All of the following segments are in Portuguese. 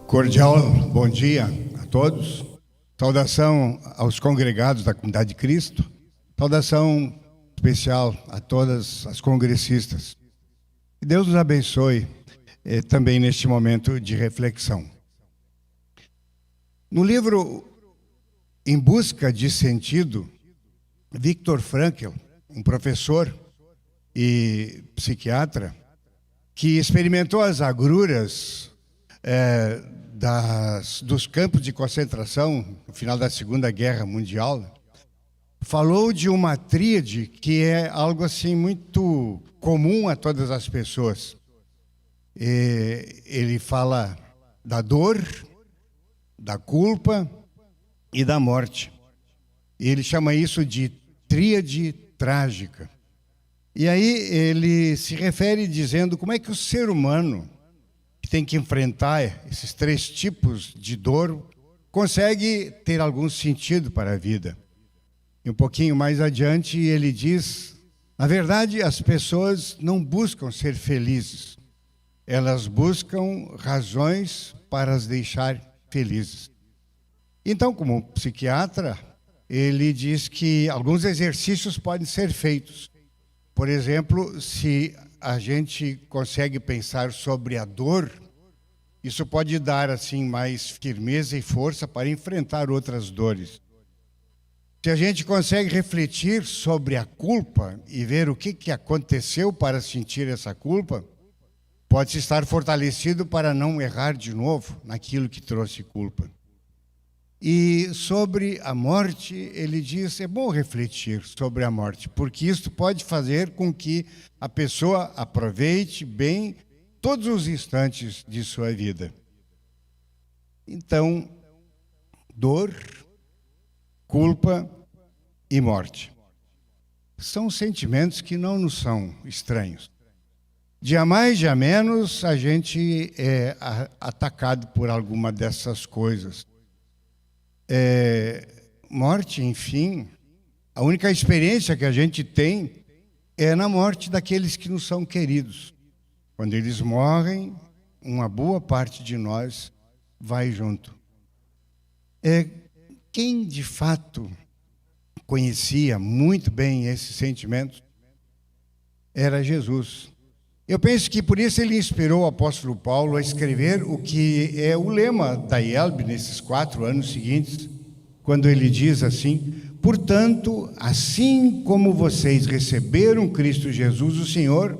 Cordial bom dia a todos. Saudação aos congregados da Comunidade de Cristo. Saudação especial a todas as congressistas. Que Deus nos abençoe também neste momento de reflexão. No livro Em Busca de Sentido, Viktor Frankl, um professor e psiquiatra, que experimentou as agruras dos campos de concentração no final da Segunda Guerra Mundial, falou de uma tríade que é algo assim muito comum a todas as pessoas. Ele fala da dor, da culpa e da morte. Ele chama isso de tríade trágica. E aí ele se refere dizendo como é que o ser humano, que tem que enfrentar esses três tipos de dor, consegue ter algum sentido para a vida. E um pouquinho mais adiante ele diz, na verdade as pessoas não buscam ser felizes, elas buscam razões para as deixar felizes. Então, como psiquiatra, ele diz que alguns exercícios podem ser feitos. Por exemplo, se a gente consegue pensar sobre a dor, isso pode dar assim mais firmeza e força para enfrentar outras dores. Se a gente consegue refletir sobre a culpa e ver o que aconteceu para sentir essa culpa, pode-se estar fortalecido para não errar de novo naquilo que trouxe culpa. E sobre a morte, ele diz, é bom refletir sobre a morte, porque isso pode fazer com que a pessoa aproveite bem todos os instantes de sua vida. Então, dor, culpa e morte são sentimentos que não nos são estranhos. Dia mais, dia menos, a gente é atacado por alguma dessas coisas. Morte, enfim, a única experiência que a gente tem é na morte daqueles que nos são queridos. Quando eles morrem, uma boa parte de nós vai junto. Quem de fato conhecia muito bem esses sentimentos era Jesus. Eu penso que por isso ele inspirou o apóstolo Paulo a escrever o que é o lema da IELB nesses 4 anos seguintes, quando ele diz assim, portanto, assim como vocês receberam Cristo Jesus, o Senhor,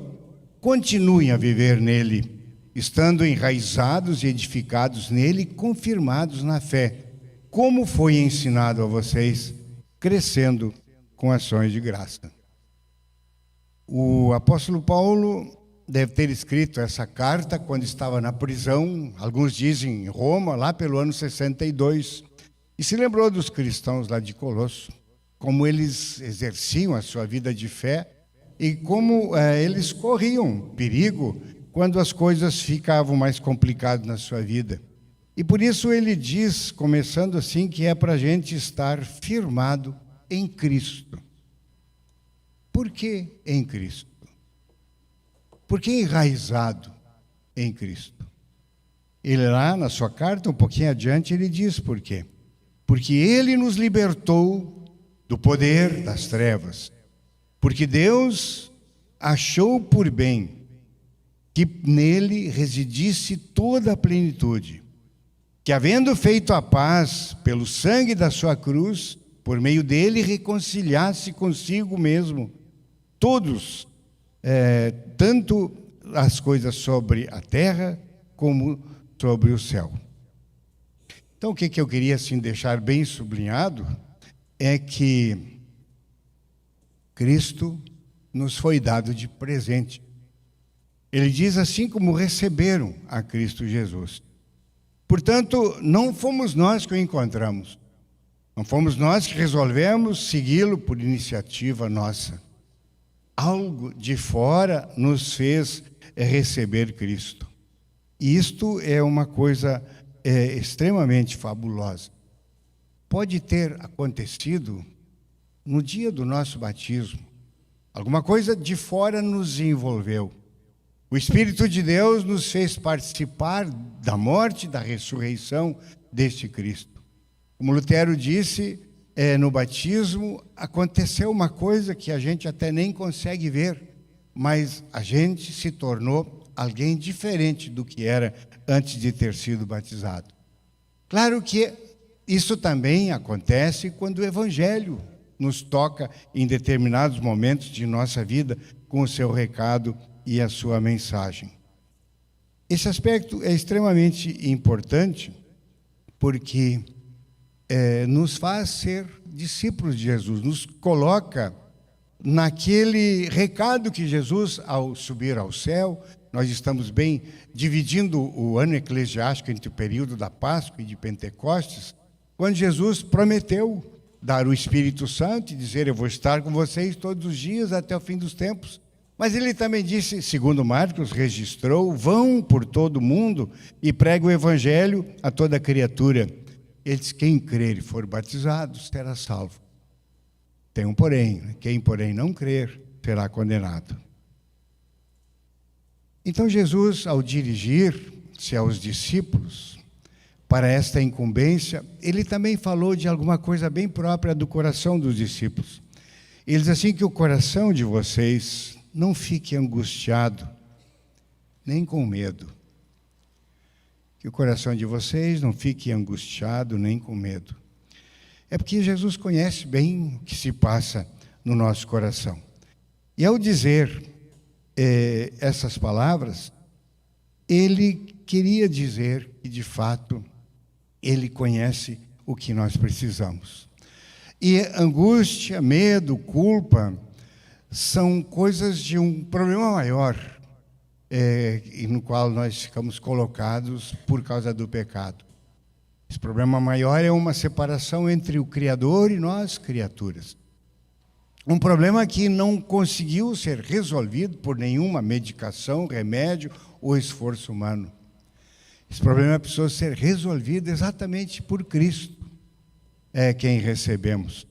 continuem a viver nele, estando enraizados e edificados nele, confirmados na fé, como foi ensinado a vocês, crescendo com ações de graça. O apóstolo Paulo deve ter escrito essa carta quando estava na prisão, alguns dizem em Roma, lá pelo ano 62, e se lembrou dos cristãos lá de Colosso, como eles exerciam a sua vida de fé e como eles corriam perigo quando as coisas ficavam mais complicadas na sua vida. E por isso ele diz, começando assim, que é para a gente estar firmado em Cristo. Por que em Cristo? Por que enraizado em Cristo? Ele lá na sua carta, um pouquinho adiante, ele diz por quê. Porque ele nos libertou do poder das trevas. Porque Deus achou por bem que nele residisse toda a plenitude. Que havendo feito a paz pelo sangue da sua cruz, por meio dele reconciliasse consigo mesmo todos, tanto as coisas sobre a terra como sobre o céu. Então, o que eu queria assim, deixar bem sublinhado é que Cristo nos foi dado de presente. Ele diz assim como receberam a Cristo Jesus. Portanto, não fomos nós que o encontramos. Não fomos nós que resolvemos segui-lo por iniciativa nossa. Algo de fora nos fez receber Cristo. E isto é uma coisa extremamente fabulosa. Pode ter acontecido no dia do nosso batismo. Alguma coisa de fora nos envolveu. O Espírito de Deus nos fez participar da morte e da ressurreição deste Cristo. Como Lutero disse, no batismo aconteceu uma coisa que a gente até nem consegue ver, mas a gente se tornou alguém diferente do que era antes de ter sido batizado. Claro que isso também acontece quando o Evangelho nos toca em determinados momentos de nossa vida com o seu recado e a sua mensagem. Esse aspecto é extremamente importante porque nos faz ser discípulos de Jesus, nos coloca naquele recado que Jesus, ao subir ao céu, nós estamos bem dividindo o ano eclesiástico entre o período da Páscoa e de Pentecostes, quando Jesus prometeu dar o Espírito Santo e dizer: eu vou estar com vocês todos os dias até o fim dos tempos. Mas ele também disse, segundo Marcos registrou: vão por todo o mundo e pregue o Evangelho a toda criatura. Ele diz: quem crer e for batizado será salvo. Tem um porém: quem porém não crer será condenado. Então Jesus, ao dirigir-se aos discípulos para esta incumbência, ele também falou de alguma coisa bem própria do coração dos discípulos. Ele diz assim: que o coração de vocês não fique angustiado, nem com medo. Que o coração de vocês não fique angustiado, nem com medo. É porque Jesus conhece bem o que se passa no nosso coração. E ao dizer essas palavras, ele queria dizer que, de fato, ele conhece o que nós precisamos. E angústia, medo, culpa são coisas de um problema maior, no qual nós ficamos colocados por causa do pecado. Esse problema maior é uma separação entre o Criador e nós, criaturas. Um problema que não conseguiu ser resolvido por nenhuma medicação, remédio ou esforço humano. Esse problema precisou ser resolvido exatamente por Cristo, quem recebemos.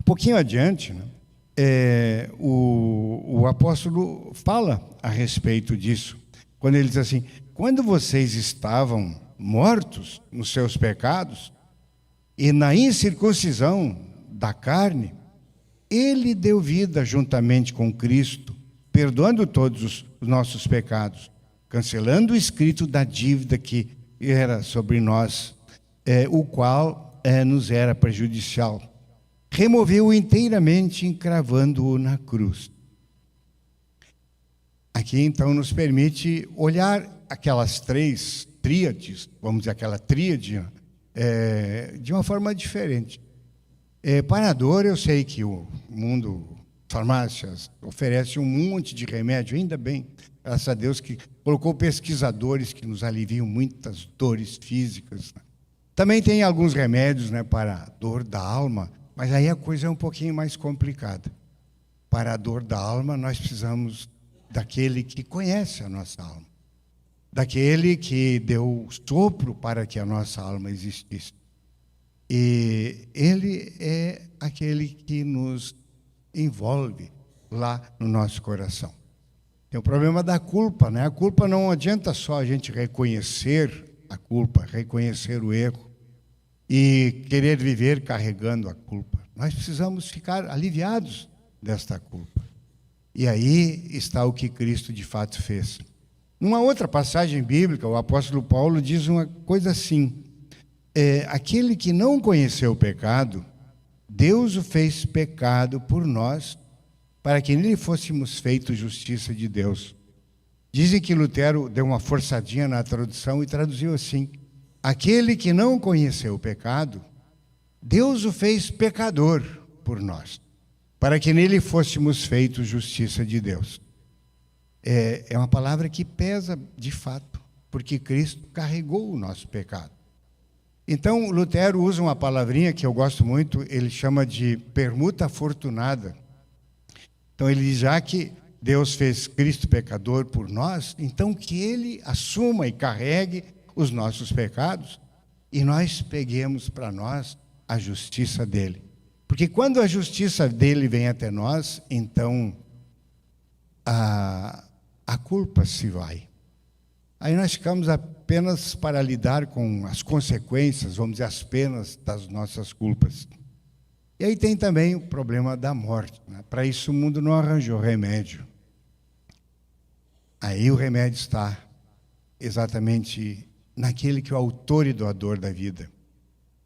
Um pouquinho adiante, né, o apóstolo fala a respeito disso, quando ele diz assim: quando vocês estavam mortos nos seus pecados e na incircuncisão da carne, ele deu vida juntamente com Cristo, perdoando todos os nossos pecados, cancelando o escrito da dívida que era sobre nós, o qual nos era prejudicial. Removeu-o inteiramente, encravando-o na cruz. Aqui, então, nos permite olhar aquelas três tríades, vamos dizer, aquela tríade, de uma forma diferente. Para a dor, eu sei que o mundo, farmácias, oferece um monte de remédio, ainda bem, graças a Deus, que colocou pesquisadores que nos aliviam muitas dores físicas. Também tem alguns remédios, né, para a dor da alma, mas aí a coisa é um pouquinho mais complicada. Para a dor da alma, nós precisamos daquele que conhece a nossa alma, daquele que deu sopro para que a nossa alma existisse. E ele é aquele que nos envolve lá no nosso coração. Tem o problema da culpa, né? A culpa não adianta só a gente reconhecer a culpa, reconhecer o erro e querer viver carregando a culpa. Nós precisamos ficar aliviados desta culpa. E aí está o que Cristo de fato fez. Numa outra passagem bíblica, o apóstolo Paulo diz uma coisa assim: aquele que não conheceu o pecado, Deus o fez pecado por nós, para que nele fôssemos feitos justiça de Deus. Dizem que Lutero deu uma forçadinha na tradução e traduziu assim: aquele que não conheceu o pecado, Deus o fez pecador por nós, para que nele fôssemos feitos justiça de Deus. É uma palavra que pesa de fato, porque Cristo carregou o nosso pecado. Então, Lutero usa uma palavrinha que eu gosto muito, ele chama de permuta afortunada. Então, ele diz: já que Deus fez Cristo pecador por nós, então que ele assuma e carregue os nossos pecados e nós peguemos para nós a justiça dele. Porque quando a justiça dele vem até nós, então a culpa se vai. Aí nós ficamos apenas para lidar com as consequências, vamos dizer, as penas das nossas culpas. E aí tem também o problema da morte, né? Para isso o mundo não arranjou remédio. Aí o remédio está exatamente naquele que é o autor e doador da vida.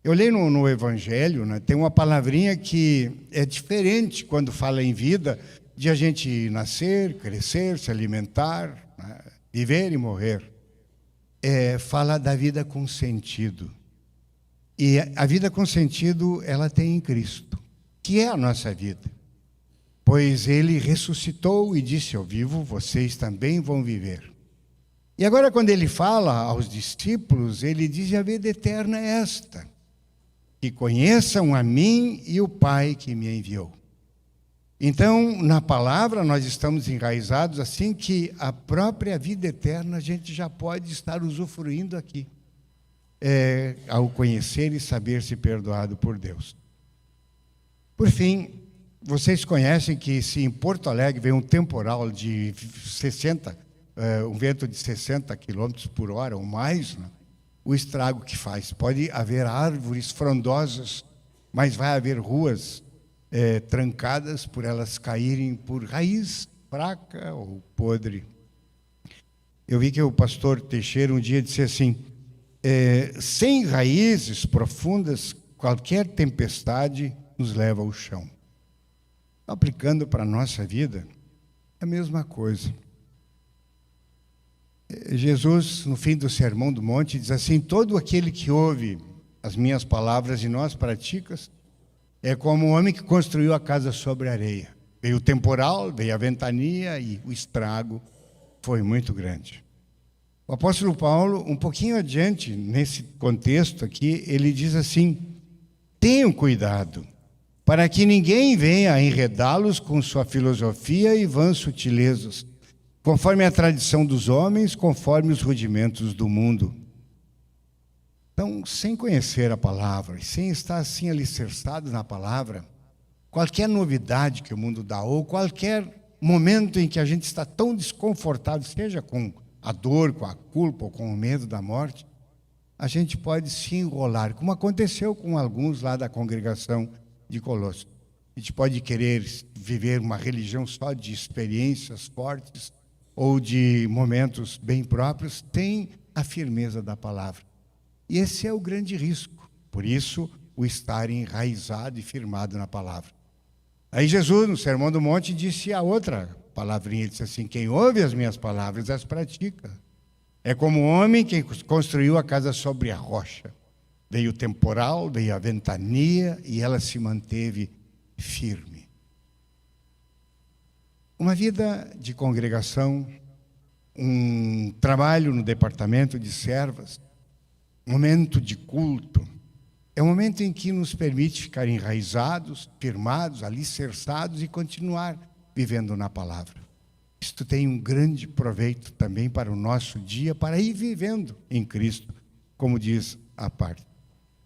Eu leio no Evangelho, né, tem uma palavrinha que é diferente quando fala em vida, de a gente nascer, crescer, se alimentar, né, viver e morrer. Fala da vida com sentido. E a vida com sentido, ela tem em Cristo, que é a nossa vida. Pois Ele ressuscitou e disse: eu vivo, vocês também vão viver. E agora, quando Ele fala aos discípulos, Ele diz: a vida eterna é esta, que conheçam a mim e o Pai que me enviou. Então, na palavra, nós estamos enraizados assim que a própria vida eterna a gente já pode estar usufruindo aqui, ao conhecer e saber se perdoado por Deus. Por fim, vocês conhecem que se em Porto Alegre vem um temporal de 60, um vento de 60 km por hora ou mais, né? O estrago que faz. Pode haver árvores frondosas, mas vai haver ruas trancadas por elas caírem por raiz fraca ou podre. Eu vi que o pastor Teixeira um dia disse assim: sem raízes profundas, qualquer tempestade nos leva ao chão. Aplicando para a nossa vida, é a mesma coisa. Jesus, no fim do Sermão do Monte, diz assim: todo aquele que ouve as minhas palavras e não as pratica, é como um homem que construiu a casa sobre a areia. Veio o temporal, veio a ventania e o estrago foi muito grande. O apóstolo Paulo, um pouquinho adiante, nesse contexto aqui, ele diz assim: tenham cuidado, para que ninguém venha enredá-los com sua filosofia e vãs sutilezas, conforme a tradição dos homens, conforme os rudimentos do mundo. Então, sem conhecer a palavra, sem estar assim alicerçado na palavra, qualquer novidade que o mundo dá, ou qualquer momento em que a gente está tão desconfortável, seja com a dor, com a culpa, ou com o medo da morte, a gente pode se enrolar, como aconteceu com alguns lá da congregação de Colossos. A gente pode querer viver uma religião só de experiências fortes, ou de momentos bem próprios, tem a firmeza da palavra. E esse é o grande risco. Por isso, o estar enraizado e firmado na palavra. Aí Jesus, no Sermão do Monte, disse a outra palavrinha, ele disse assim: quem ouve as minhas palavras, as pratica. É como um homem que construiu a casa sobre a rocha. Veio o temporal, veio a ventania, e ela se manteve firme. Uma vida de congregação, um trabalho no departamento de servas, momento de culto, é um momento em que nos permite ficar enraizados, firmados, alicerçados e continuar vivendo na palavra. Isto tem um grande proveito também para o nosso dia, para ir vivendo em Cristo, como diz a parte.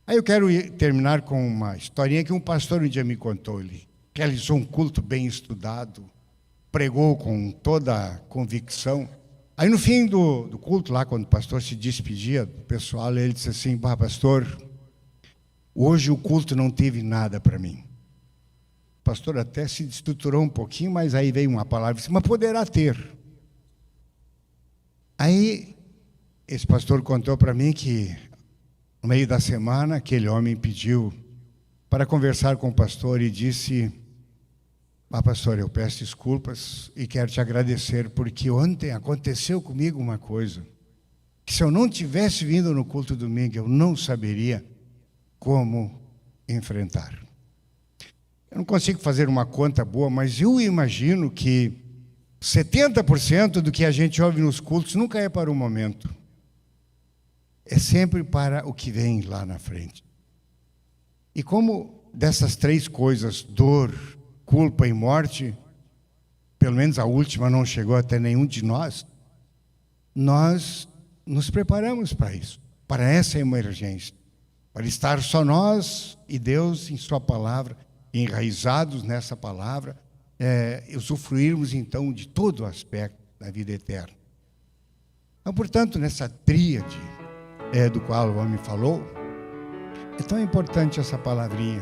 Aí eu quero terminar com uma historinha que um pastor um dia me contou. Ele realizou um culto bem estudado, pregou com toda a convicção. Aí no fim do culto, lá quando o pastor se despedia do pessoal, ele disse assim: pastor, hoje o culto não teve nada para mim. O pastor até se destruturou um pouquinho, mas aí veio uma palavra e disse: mas poderá ter. Aí esse pastor contou para mim que no meio da semana aquele homem pediu para conversar com o pastor e disse: pastor, eu peço desculpas e quero te agradecer, porque ontem aconteceu comigo uma coisa que, se eu não tivesse vindo no culto domingo, eu não saberia como enfrentar. Eu não consigo fazer uma conta boa, mas eu imagino que 70% do que a gente ouve nos cultos nunca é para o momento. É sempre para o que vem lá na frente. E como dessas três coisas, dor, culpa e morte, pelo menos a última não chegou até nenhum de nós, nós nos preparamos para isso, para essa emergência, para estar só nós e Deus em sua palavra, enraizados nessa palavra, usufruirmos então de todo o aspecto da vida eterna. Então, portanto, nessa tríade do qual o homem falou, é tão importante essa palavrinha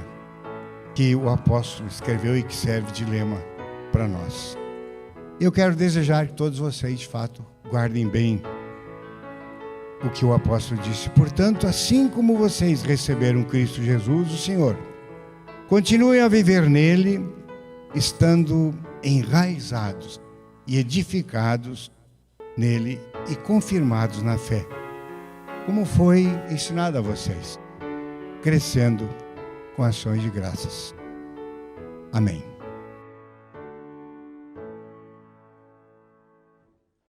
que o apóstolo escreveu e que serve de lema para nós. Eu quero desejar que todos vocês, de fato, guardem bem o que o apóstolo disse. Portanto, assim como vocês receberam Cristo Jesus, o Senhor, continuem a viver nele, estando enraizados e edificados nele e confirmados na fé, como foi ensinado a vocês, crescendo com ações de graças. Amém.